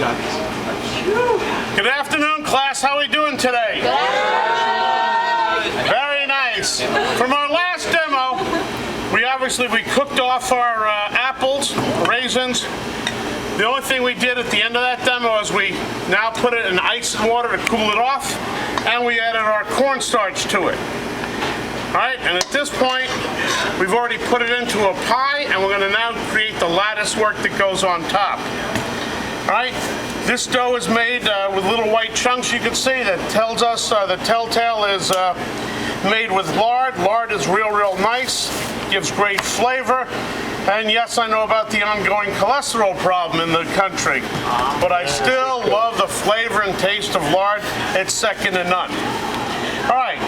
Good afternoon, class. How are we doing today? Very nice. From our last demo, we cooked off our apples, raisins. The only thing we did at the end of that demo is we now put it in ice and water to cool it off, and we added our cornstarch to it. All right, and at this point, we've already put it into a pie, and we're going to now create the lattice work that goes on top. All right, this dough is made with little white chunks. You can see that tells us the telltale is made with lard. Lard is real nice, gives great flavor. And yes, I know about the ongoing cholesterol problem in the country, but I still love the flavor and taste of lard. It's second to none. All right,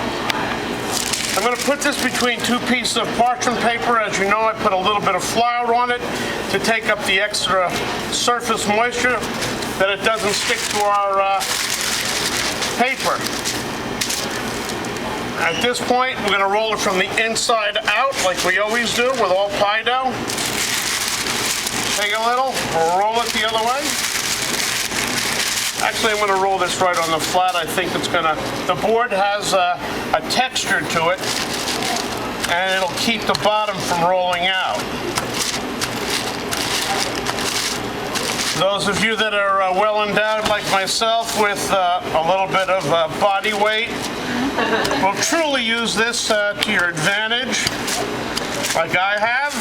I'm going to put this between two pieces of parchment paper. As you know, I put a little bit of flour on it to take up the extra surface moisture, that it doesn't stick to our paper. At this point, we're going to roll it from the inside out, like we always do with all pie dough. Take a little, roll it the other way. Actually, I'm going to roll this right on the flat. I think it's going to, the board has a texture to it, and it'll keep the bottom from rolling out. Those of you that are well endowed, like myself, with a little bit of body weight, will truly use this to your advantage, like I have.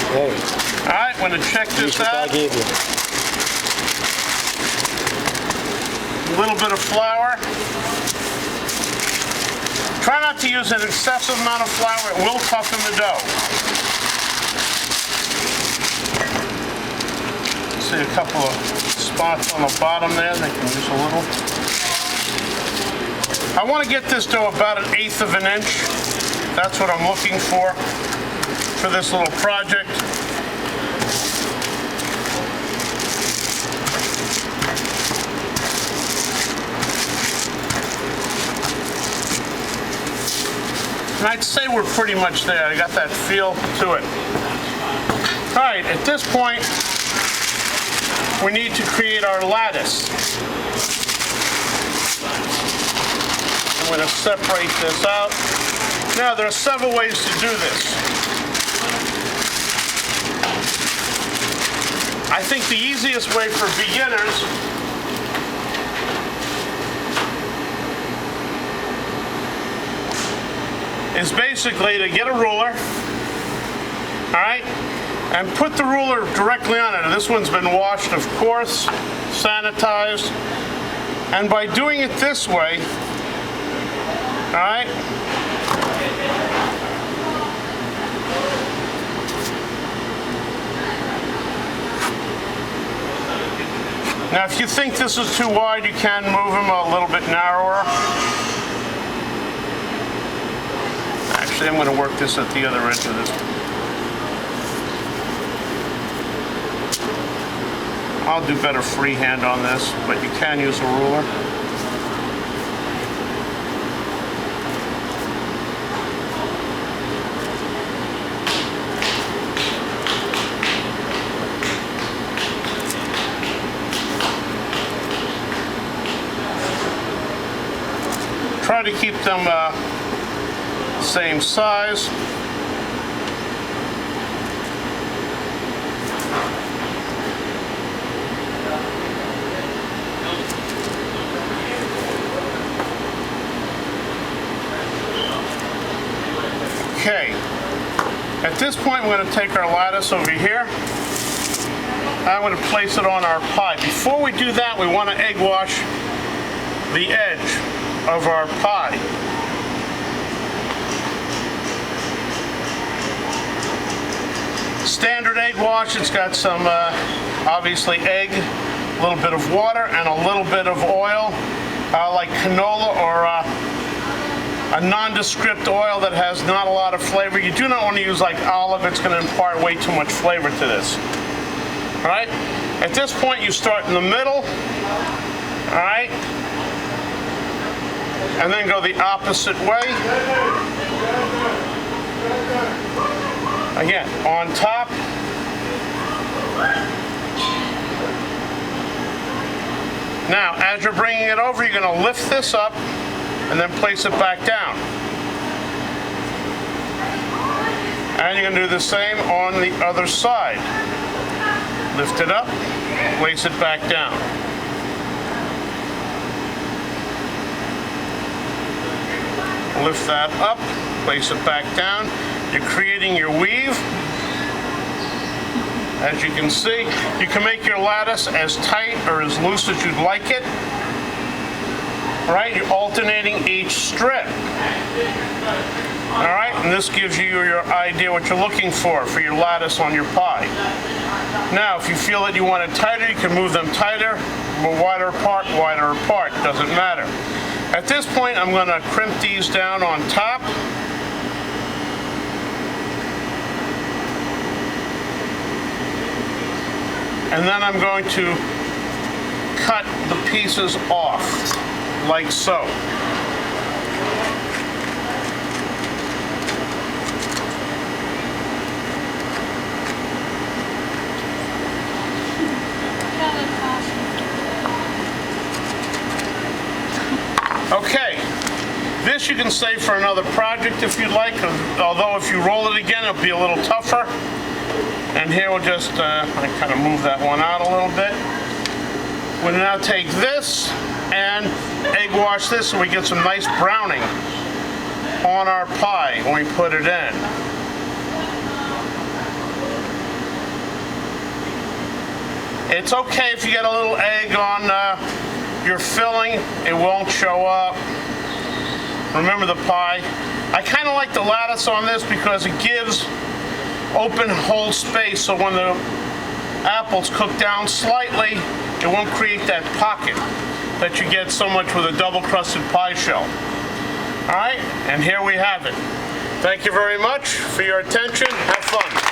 Hey. All right, I'm going to check this out. I gave you. A little bit of flour. Try not to use an excessive amount of flour. It will toughen the dough. See a couple of spots on the bottom there. They can use a little. I want to get this dough about 1/8 of an inch. That's what I'm looking for this little project. And I'd say we're pretty much there. I got that feel to it. All right, at this point, we need to create our lattice. I'm going to separate this out. Now, there are several ways to do this. I think the easiest way for beginners is basically to get a ruler, all right, and put the ruler directly on it. And this one's been washed, of course, sanitized. And by doing it this way, all right, now if you think this is too wide, you can move them a little bit narrower. Actually, I'm going to work this at the other edge of this. I'll do better freehand on this, but you can use a ruler. Try to keep them same size. Okay. At this point, we're going to take our lattice over here. I'm going to place it on our pie. Before we do that, we want to egg wash the edge of our pie. Standard egg wash, it's got some obviously egg, a little bit of water, and a little bit of oil, like canola or a nondescript oil that has not a lot of flavor. You do not want to use like olive. It's going to impart way too much flavor to this. All right? At this point, you start in the middle. All right? And then go the opposite way. Again, on top. Now, as you're bringing it over, you're going to lift this up and then place it back down. And you're going to do the same on the other side. Lift it up, place it back down. Lift that up, place it back down. You're creating your weave. As you can see, you can make your lattice as tight or as loose as you'd like it. All right, you're alternating each strip. All right, and this gives you your idea what you're looking for your lattice on your pie. Now, if you feel that you want it tighter, you can move them tighter, wider apart, doesn't matter. At this point, I'm going to crimp these down on top. And then I'm going to cut the pieces off, like so. Okay, this you can save for another project if you'd like, although if you roll it again, it'll be a little tougher. And here we'll just, I kind of move that one out a little bit. We'll now take this and egg wash this so we get some nice browning on our pie when we put it in. It's okay if you get a little egg on your filling, it won't show up. Remember the pie. I kind of like the lattice on this because it gives open hole space so when the apples cook down slightly, it won't create that pocket that you get so much with a double crusted pie shell. All right, and here we have it. Thank you very much for your attention. Have fun.